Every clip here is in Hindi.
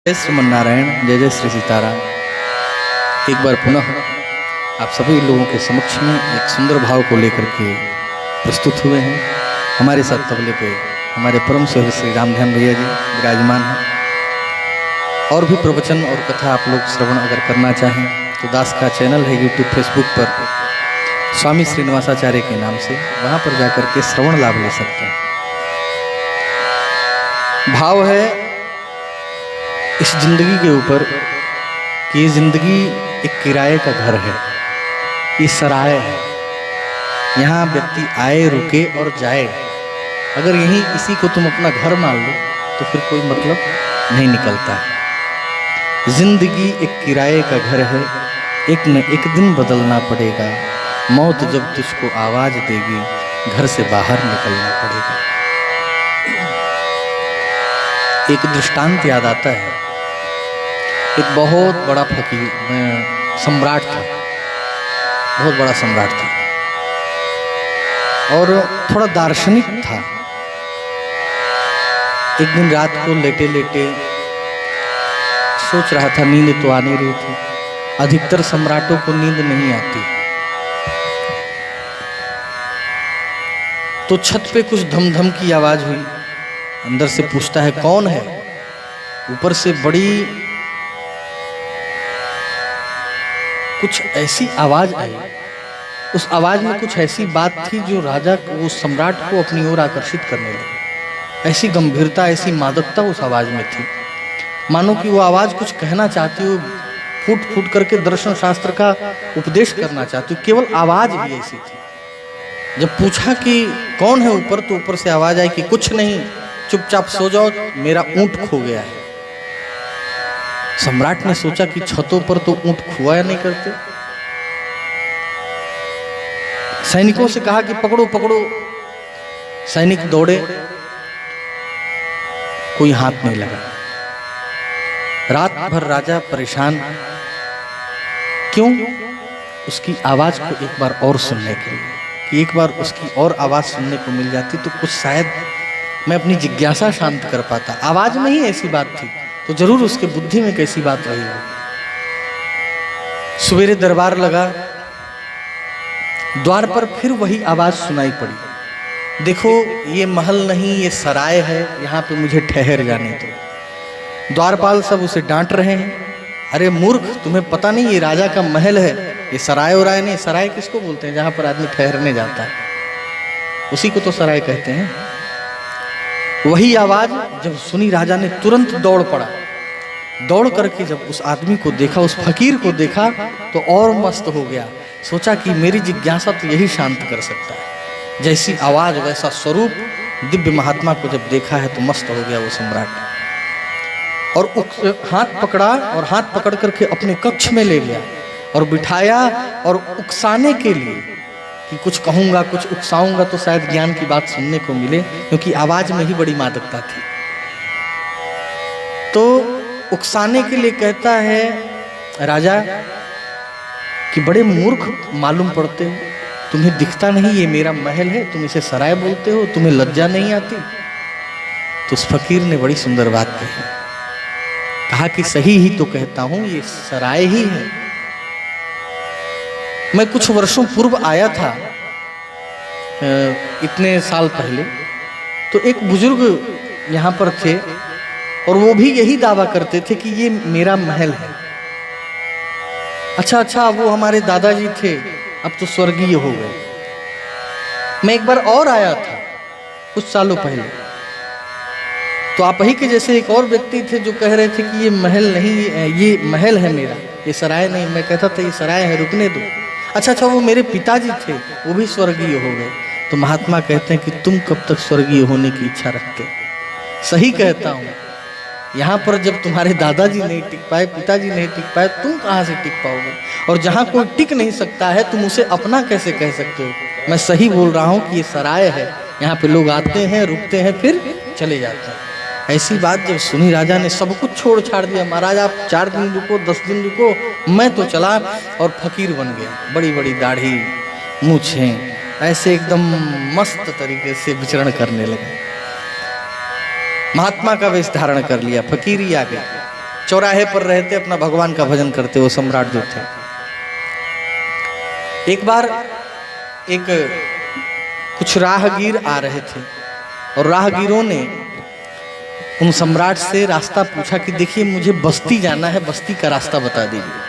जय श्रीमन नारायण, जय जय श्री सीताराम। एक बार पुनः आप सभी लोगों के समक्ष में एक सुंदर भाव को लेकर के प्रस्तुत हुए हैं। हमारे साथ तबले पे हमारे परम सेवक श्री राम ध्यान भैया जी विराजमान हैं। और भी प्रवचन और कथा आप लोग श्रवण अगर करना चाहें तो दास का चैनल है यूट्यूब फेसबुक पर स्वामी श्रीनिवासाचार्य के नाम से, वहाँ पर जाकर के श्रवण लाभ ले सकते हैं। भाव है इस जिंदगी के ऊपर कि ये जिंदगी एक किराए का घर है, ये सराय है। यहाँ व्यक्ति आए, रुके और जाए। अगर यहीं इसी को तुम अपना घर मान लो तो फिर कोई मतलब नहीं निकलता है। जिंदगी एक किराए का घर है, एक न एक दिन बदलना पड़ेगा। मौत जब तुझको आवाज देगी, घर से बाहर निकलना पड़ेगा। एक दृष्टांत याद आता है। एक बहुत बड़ा फकीर सम्राट था, बहुत बड़ा सम्राट था और थोड़ा दार्शनिक था। एक दिन रात को लेटे लेटे सोच रहा था, नींद तो आ नहीं रही थी। अधिकतर सम्राटों को नींद नहीं आती। तो छत पे कुछ धमधम की आवाज हुई। अंदर से पूछता है कौन है। ऊपर से बड़ी कुछ ऐसी आवाज आई। उस आवाज में कुछ ऐसी बात थी जो राजा को, वो सम्राट को अपनी ओर आकर्षित करने लगी। ऐसी गंभीरता, ऐसी मादकता उस आवाज में थी, मानो कि वो आवाज कुछ कहना चाहती हो, फूट फूट करके दर्शन शास्त्र का उपदेश करना चाहती हो। केवल आवाज ही ऐसी थी। जब पूछा कि कौन है ऊपर, तो ऊपर से आवाज आई कि कुछ नहीं, चुपचाप सो जाओ, मेरा ऊंट खो गया है। सम्राट ने सोचा कि छतों पर तो ऊंट खुआया नहीं करते। सैनिकों से कहा कि पकड़ो पकड़ो। सैनिक दौड़े, कोई हाथ नहीं लगा। रात भर राजा परेशान। क्यों? उसकी आवाज को एक बार और सुनने के लिए, कि एक बार उसकी और आवाज सुनने को मिल जाती तो कुछ शायद मैं अपनी जिज्ञासा शांत कर पाता। आवाज में ही ऐसी बात थी तो जरूर उसके बुद्धि में कैसी बात रही हो। सवेरे दरबार लगा। द्वार पर फिर वही आवाज सुनाई पड़ी, देखो ये महल नहीं, ये सराय है, यहाँ पे मुझे ठहर जाने दो। द्वारपाल सब उसे डांट रहे हैं, अरे मूर्ख, तुम्हें पता नहीं ये राजा का महल है, ये सराय उराय नहीं। सराय किसको बोलते हैं? जहाँ पर आदमी ठहरने जाता है, उसी को तो सराय कहते हैं। वही आवाज जब सुनी, राजा ने तुरंत दौड़ पड़ा। दौड़ करके जब उस आदमी को देखा, उस फकीर को देखा, तो और मस्त हो गया। सोचा कि मेरी जिज्ञासा तो यही शांत कर सकता है। जैसी आवाज वैसा स्वरूप, दिव्य महात्मा को जब देखा है तो मस्त हो गया वो सम्राट। और हाथ पकड़ा और हाथ पकड़ करके अपने कक्ष में ले गया और बिठाया, और उकसाने के लिए कि कुछ कहूँगा, कुछ उकसाऊंगा तो शायद ज्ञान की बात सुनने को मिले, क्योंकि आवाज में ही बड़ी मादकता थी। तो उकसाने के लिए कहता है राजा कि बड़े मूर्ख मालूम पड़ते हो, तुम्हें दिखता नहीं ये मेरा महल है, तुम इसे सराय बोलते हो, तुम्हें लज्जा नहीं आती? तो उस फकीर ने बड़ी सुंदर बात कही, कहा कि सही ही तो कहता हूं, ये सराय ही है। मैं कुछ वर्षों पूर्व आया था, इतने साल पहले, तो एक बुजुर्ग यहाँ पर थे और वो भी यही दावा करते थे कि ये मेरा महल है। अच्छा, वो हमारे दादाजी थे, अब तो स्वर्गीय हो गए। मैं एक बार और आया था कुछ सालों पहले, तो आप ही के जैसे एक और व्यक्ति थे जो कह रहे थे कि ये महल नहीं, ये महल है मेरा, ये सराय नहीं। मैं कहता था ये सराय है, रुकने दो। अच्छा, वो मेरे पिताजी थे, वो भी स्वर्गीय हो गए। तो महात्मा कहते हैं कि तुम कब तक स्वर्गीय होने की इच्छा रखते? सही कहता हूँ, यहाँ पर जब तुम्हारे दादाजी नहीं टिक पाए, पिताजी नहीं टिक पाए, तुम कहाँ से टिक पाओगे? और जहाँ कोई टिक नहीं सकता है, तुम उसे अपना कैसे कह सकते हो? मैं सही बोल रहा हूँ कि ये सराय है, यहाँ पे लोग आते हैं, रुकते हैं, फिर चले जाते हैं। ऐसी बात जब सुनी, राजा ने सब कुछ छोड़ छाड़ दिया। महाराज आप 4 दिन रुको, 10 दिन रुको, मैं तो चला। और फकीर बन गया, बड़ी बड़ी दाढ़ी, मूछें, ऐसे एकदम मस्त तरीके से विचरण करने लगे। महात्मा का वेश धारण कर लिया, फकीरी आ गया। चौराहे पर रहते, अपना भगवान का भजन करते, वो सम्राट जो थे। एक बार कुछ राहगीर आ रहे थे और राहगीरों ने उन सम्राट से रास्ता पूछा कि देखिए मुझे बस्ती जाना है, बस्ती का रास्ता बता दीजिए।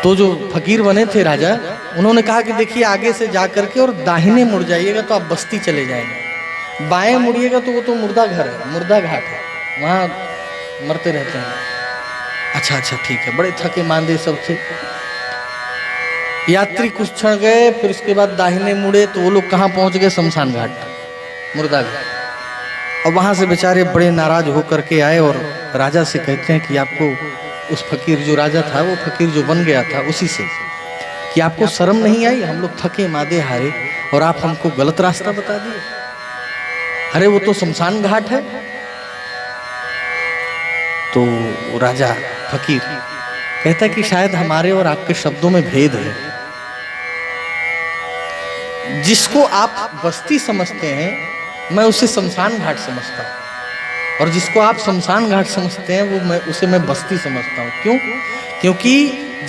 तो जो फकीर बने थे राजा, उन्होंने कहा कि देखिए आगे से जा करके और दाहिने मुड़ जाइएगा तो आप बस्ती चले जाएंगे, बाएं मुड़िएगा तो वो तो मुर्दा घर है, मुर्दा घाट है, वहाँ मरते रहते हैं। अच्छा अच्छा ठीक है। बड़े थके मांदे सब थे यात्री, कुछ क्षण गए, फिर उसके बाद दाहिने मुड़े तो वो लोग कहाँ पहुंच गए? शमशान घाट, मुर्दा घाट। और वहां से बेचारे बड़े नाराज होकर के आए और राजा से कहते हैं कि आपको, उस फकीर जो राजा था, वो फकीर जो बन गया था उसी से, कि आपको शर्म नहीं आई? हम लोग थके मादे हारे और आप हमको गलत रास्ता बता दिए। अरे वो तो शमशान घाट है। तो राजा फकीर कहता है कि शायद हमारे और आपके शब्दों में भेद है। जिसको आप बस्ती समझते हैं, मैं उसे शमशान घाट समझता हूँ, और जिसको आप शमशान घाट समझते हैं वो उसे मैं बस्ती समझता हूँ। क्यों? क्योंकि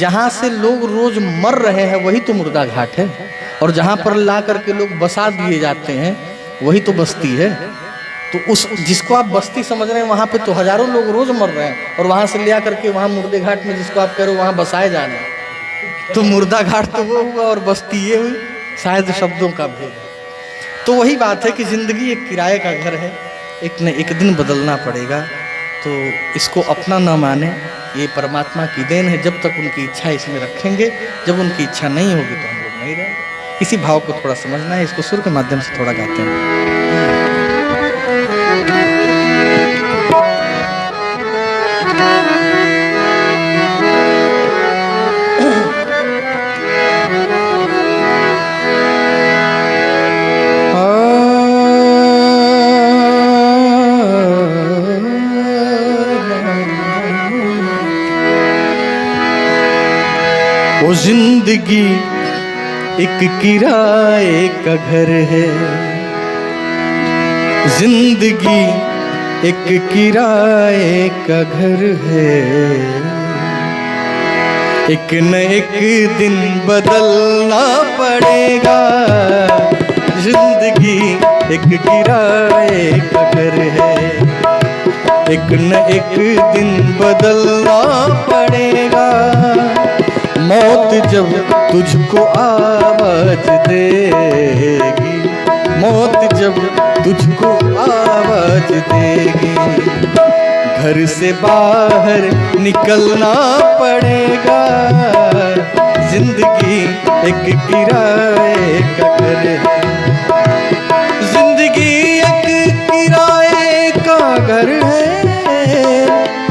जहाँ से लोग रोज मर रहे हैं वही तो मुर्दा घाट है, और जहाँ पर ला करके लोग बसा दिए जाते हैं वही तो बस्ती है। तो उस जिसको आप बस्ती समझ रहे हैं वहाँ पे तो हजारों लोग रोज मर रहे हैं, और वहाँ से ले करके वहाँ मुर्दे घाट में जिसको आप कह रहे हो वहाँ बसाए जा रहे हैं। तो मुर्दा घाट तो वो हुआ और बस्ती ये हुई, शायद शब्दों का भेद है। तो वही बात है कि जिंदगी एक किराए का घर है, एक न एक दिन बदलना पड़ेगा। तो इसको अपना न माने, ये परमात्मा की देन है। जब तक उनकी इच्छा इसमें रखेंगे, जब उनकी इच्छा नहीं होगी तो हम लोग नहीं रहेंगे। इसी भाव को थोड़ा समझना है, इसको सुर के माध्यम से थोड़ा गाते हैं। वो जिंदगी एक किराए का घर है, जिंदगी एक किराए का घर है, एक न एक दिन बदलना पड़ेगा। जिंदगी एक किराए का घर है, एक न एक दिन बदलना पड़ेगा। मौत जब तुझको आवाज देगी, मौत जब तुझको आवाज देगी, घर से बाहर निकलना पड़ेगा। जिंदगी एक किराए का घर है, जिंदगी एक किराए का घर है,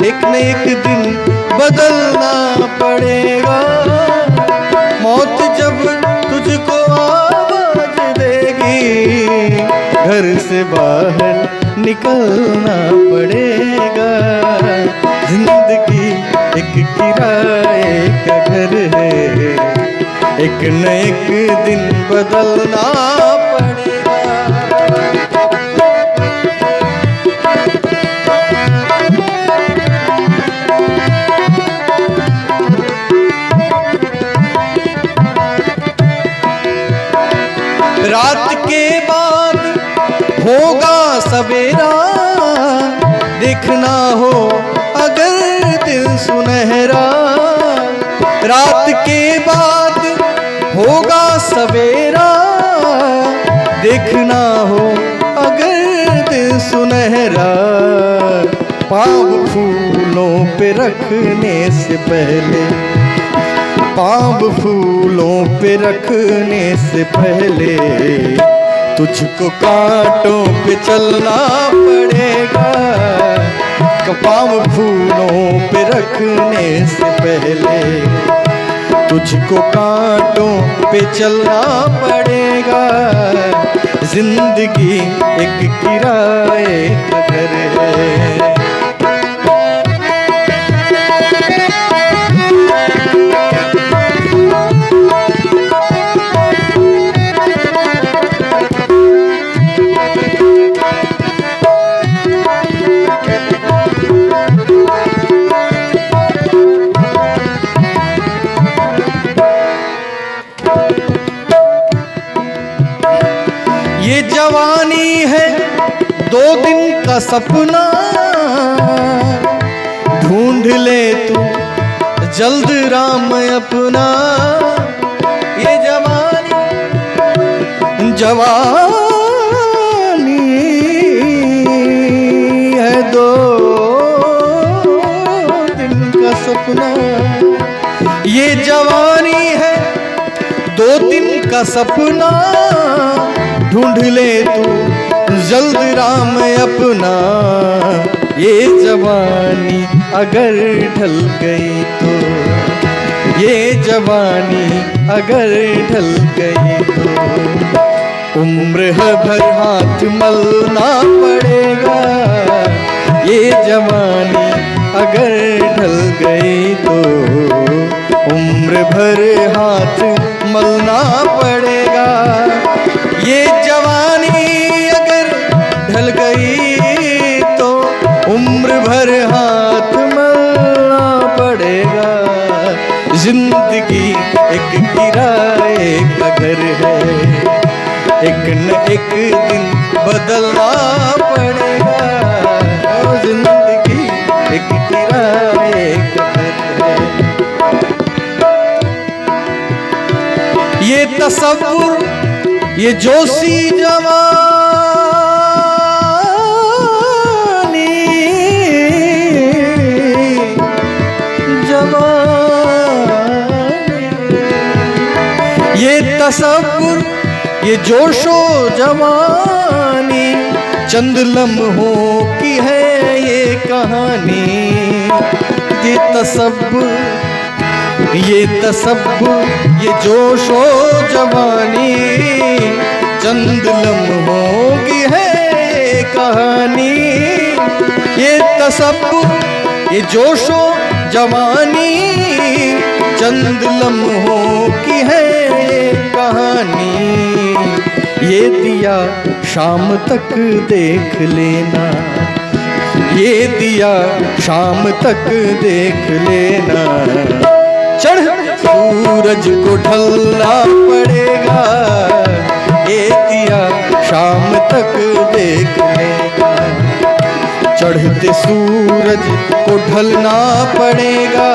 एक न एक दिन बदलना पड़ेगा। मौत जब तुझको आवाज देगी, घर से बाहर निकलना पड़ेगा। जिंदगी एक किराए का घर है, एक न एक दिन बदलना पड़ेगा। रात के बाद होगा सवेरा, देखना हो अगर दिन सुनहरा। रात के बाद होगा सवेरा, देखना हो अगर दिन सुनहरा। पाँव फूलों पे रखने से पहले, पाँव फूलों पे रखने से पहले, तुझको कांटों पे चलना पड़ेगा। पाँव फूलों पे रखने से पहले, तुझको कांटों पे चलना पड़ेगा। जिंदगी एक किराए का घर है। सपना ढूंढ ले तू जल्द राम अपना। ये जवानी जवानी है दो दिन का सपना। ये जवानी है दो दिन का सपना ढूंढ ले तू जल्द राम अपना। ये जवानी अगर ढल गई तो, ये जवानी अगर ढल गई तो उम्र भर हाथ मलना पड़ेगा। ये जवानी अगर ढल गई तो उम्र भर हाथ मलना पड़ेगा। ये जवानी अगर ढल गई तो उम्र भर हाथ मलना पड़ेगा। जिंदगी एक किराए का घर है, एक न एक दिन बदलना पड़ेगा। जिंदगी एक किराए का घर है। ये तसव्वुर ये जोशी जवानी ये तसव्वुर ये जोशो जवानी चंद लम्हों की है ये कहानी। ये तसव्वुर ये जोशो जवानी चंद लम्हों की है ये कहानी। ये तसव्वुर ये जोशो जवानी चंद लम्हों की है ये कहानी। ये दिया शाम तक देख लेना, ये दिया शाम तक देख लेना। चढ़ सूरज को ढलना पड़ेगा। ये दिया शाम तक देख लेना। चढ़ते सूरज को ढलना पड़ेगा।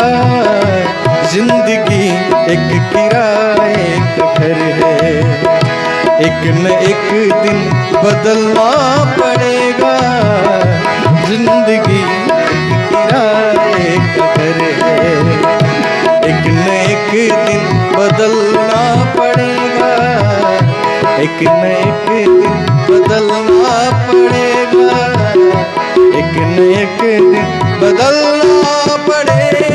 जिंदगी एक किराए का घर है, एक न एक दिन बदलना पड़ेगा। जिंदगी एक किराए का घर है, एक न एक दिन बदलना पड़ेगा। एक न एक दिन बदलना पड़ेगा। एक न एक दिन बदलना पड़ेगा।